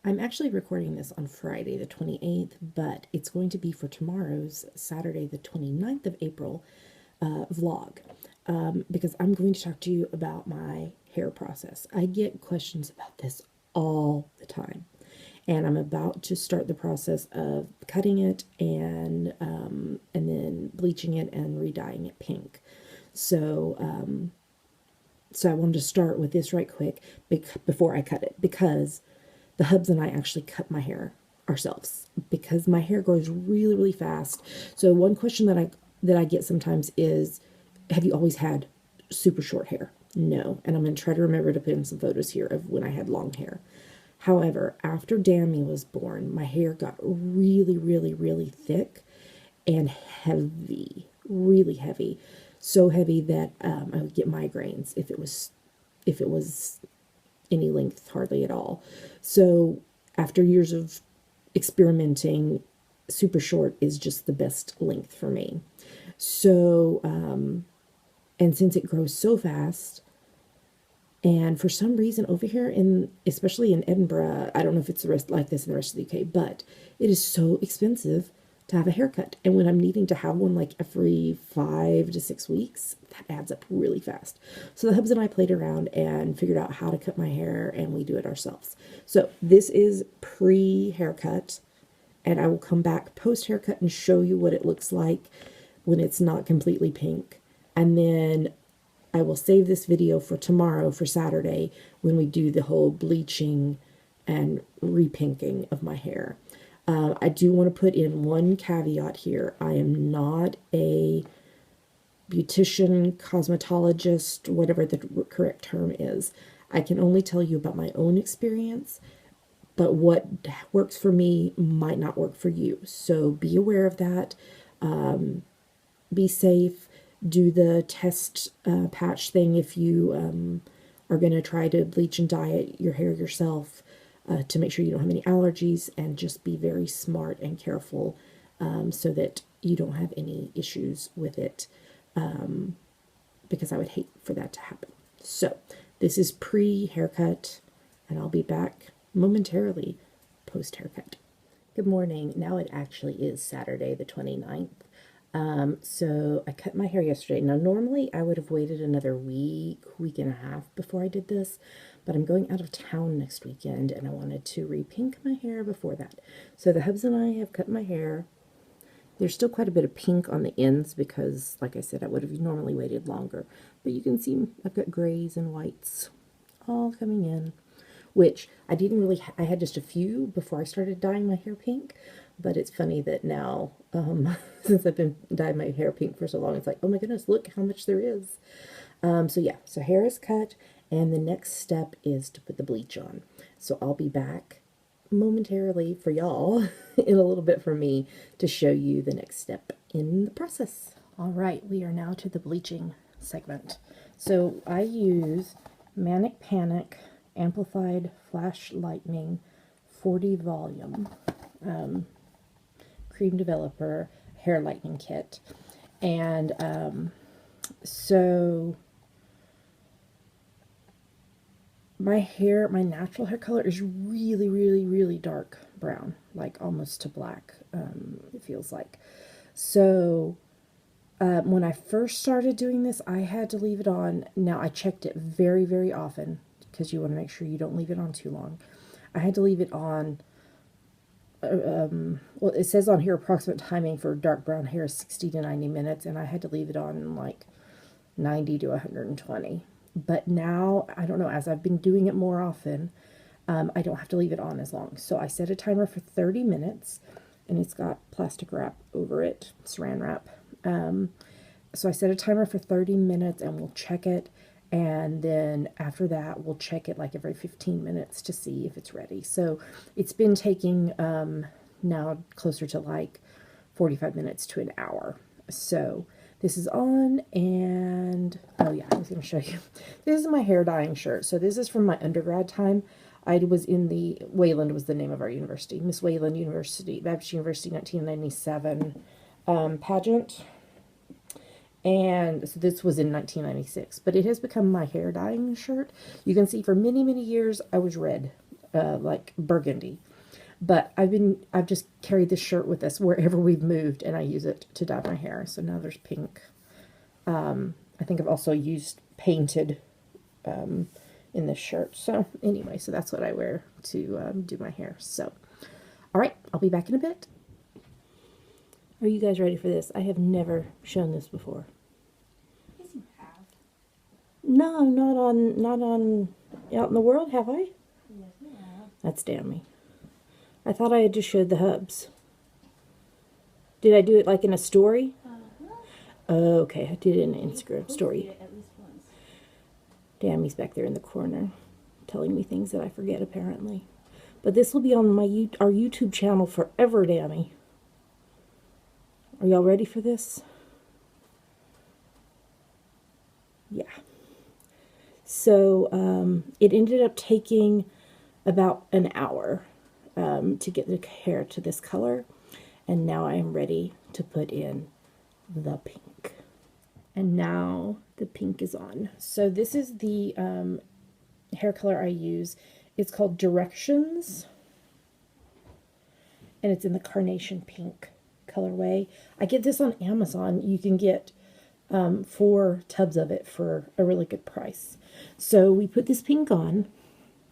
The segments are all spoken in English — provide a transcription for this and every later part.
I'm actually recording this on Friday the 28th, but it's going to be for tomorrow's Saturday the 29th of April vlog, because I'm going to talk to you about my hair process. I get questions about this all the time, and I'm about to start the process of cutting it and then bleaching it and re-dyeing it pink. So I wanted to start with this right quick before I cut it, because the hubs and I actually cut my hair ourselves because my hair grows really, really fast. So one question that I get sometimes is, have you always had super short hair? No. And I'm going to try to remember to put in some photos here of when I had long hair. However, after Dammy was born, my hair got really, really, really thick and heavy, really heavy. So heavy that I would get migraines if it was any length, hardly at all. So after years of experimenting, super short is just the best length for me. So and since it grows so fast, and for some reason over here especially in Edinburgh, I don't know if it's like this in the rest of the UK, but it is so expensive to have a haircut. And when I'm needing to have one like every 5 to 6 weeks, that adds up really fast. So the hubs and I played around and figured out how to cut my hair, and we do it ourselves. So this is pre-haircut, and I will come back post-haircut and show you what it looks like when it's not completely pink. And then I will save this video for tomorrow, for Saturday, when we do the whole bleaching and repinking of my hair. I do want to put in one caveat here. I am not a beautician, cosmetologist, whatever the correct term is. I can only tell you about my own experience, but what works for me might not work for you. So be aware of that. Be safe. Do the test patch thing if you are going to try to bleach and dye your hair yourself. To make sure you don't have any allergies, and just be very smart and careful so that you don't have any issues with it, because I would hate for that to happen. So this is pre-haircut, and I'll be back momentarily post-haircut. Good morning. Now it actually is Saturday the 29th. So I cut my hair yesterday. Now, normally I would have waited another week and a half before I did this, but I'm going out of town next weekend, and I wanted to repink my hair before that. So the hubs and I have cut my hair. There's still quite a bit of pink on the ends because, like I said, I would have normally waited longer. But you can see I've got grays and whites all coming in, which I didn't really, I had just a few before I started dyeing my hair pink. But it's funny that now, since I've been dyeing my hair pink for so long, it's like, oh my goodness, look how much there is. So yeah, so hair is cut, and the next step is to put the bleach on. So I'll be back momentarily for y'all, in a little bit for me, to show you the next step in the process. All right, we are now to the bleaching segment. So I use Manic Panic Amplified Flash Lightning 40 volume. Cream Developer Hair Lightening Kit. And so my natural hair color is really, really, really dark brown, like almost to black, it feels like. So when I first started doing this, I had to leave it on. Now, I checked it very, very often because you want to make sure you don't leave it on too long. I had to leave it on. Well, it says on here approximate timing for dark brown hair is 60 to 90 minutes, and I had to leave it on like 90 to 120. But now, I don't know, as I've been doing it more often, I don't have to leave it on as long. So I set a timer for 30 minutes, and it's got plastic wrap over it, saran wrap. So I set a timer for 30 minutes, and we'll check it. And then after that, we'll check it like every 15 minutes to see if it's ready. So it's been taking now closer to like 45 minutes to an hour. So this is on, and oh yeah, I was going to show you. This is my hair dyeing shirt. So this is from my undergrad time. I was in the, Wayland was the name of our university, Miss Wayland University, Baptist University 1997 pageant. And so this was in 1996, but it has become my hair dyeing shirt. You can see for many, many years I was red. like burgundy. But I've just carried this shirt with us wherever we've moved, and I use it to dye my hair. So now there's pink. I think I've also used painted in this shirt. So anyway, so that's what I wear to do my hair. So, all right, I'll be back in a bit. Are you guys ready for this? I have never shown this before. Yes, you have. No, not on out in the world, have I? Yes, you have. That's damn me. I thought I had just showed the hubs. Did I do it like in a story? Oh, okay, I did it in an Instagram story. At least once. Damn, he's back there in the corner telling me things that I forget apparently. But this will be on our YouTube channel forever, Dammy. Are y'all ready for this? Yeah. So it ended up taking about an hour to get the hair to this color. And now I am ready to put in the pink. And now the pink is on. So this is the hair color I use. It's called Directions. And it's in the carnation pink colorway. I get this on Amazon. You can get 4 tubs of it for a really good price. So we put this pink on,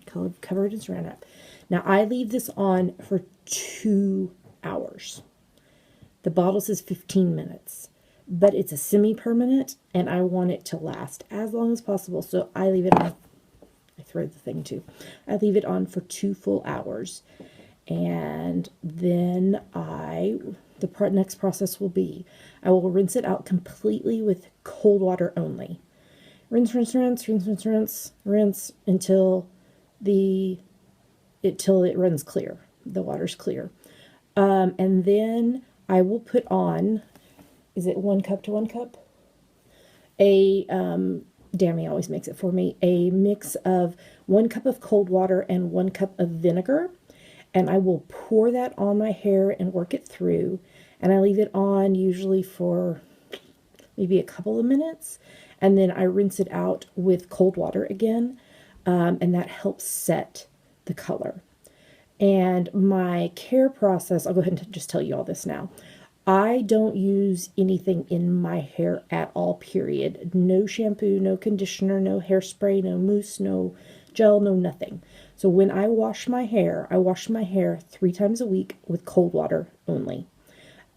covered and saran wrap. Now I leave this on for 2 hours. The bottle says 15 minutes, but it's a semi-permanent and I want it to last as long as possible. So I leave it on, I throw the thing too. I leave it on for 2 full hours. And then the next process will be, I will rinse it out completely with cold water only. Rinse, rinse, rinse, rinse, rinse, rinse, rinse until it runs clear. The water's clear. And then I will put on, is it 1 cup to 1 cup? Dammy always makes it for me, a mix of 1 cup of cold water and 1 cup of vinegar. And I will pour that on my hair and work it through. And I leave it on usually for maybe a couple of minutes. And then I rinse it out with cold water again. And that helps set the color. And my care process, I'll go ahead and just tell you all this now. I don't use anything in my hair at all, period. No shampoo, no conditioner, no hairspray, no mousse, no gel, no nothing. So when I wash my hair 3 times a week with cold water only.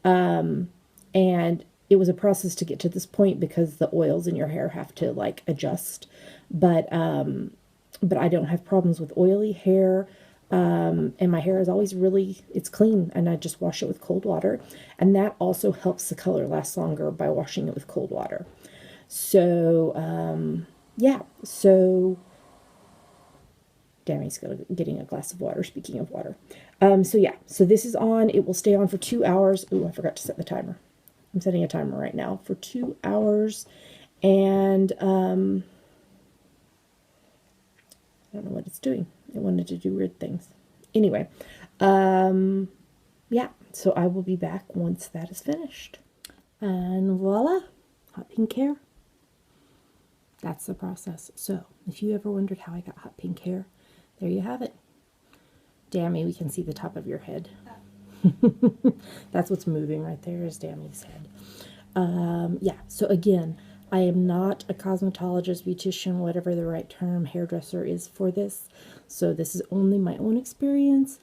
And it was a process to get to this point because the oils in your hair have to like adjust. But I don't have problems with oily hair. And my hair is always it's clean, and I just wash it with cold water. And that also helps the color last longer by washing it with cold water. So, yeah, so Dammy's getting a glass of water, speaking of water. So yeah, so this is on, it will stay on for 2 hours. Ooh, I forgot to set the timer. I'm setting a timer right now for 2 hours. And, I don't know what it's doing. It wanted to do weird things. Anyway, yeah, so I will be back once that is finished. And voila, hot pink hair. That's the process. So if you ever wondered how I got hot pink hair, there you have it. Dammy, we can see the top of your head. That's what's moving right there is Dammy's head. Yeah, so again, I am not a cosmetologist, beautician, whatever the right term, hairdresser is for this. So this is only my own experience.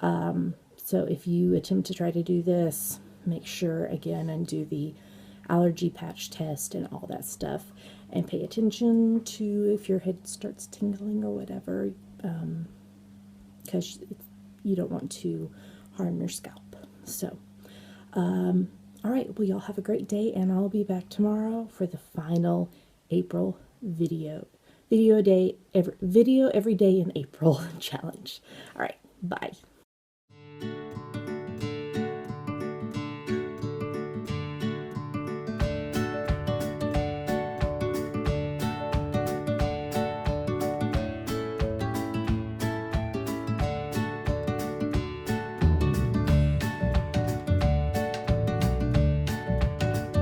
So if you attempt to try to do this, make sure again and do the allergy patch test and all that stuff. And pay attention to if your head starts tingling or whatever, because you don't want to harm your scalp. So, all right, well, y'all have a great day, and I'll be back tomorrow for the final April video. Video every day in April challenge. All right, bye.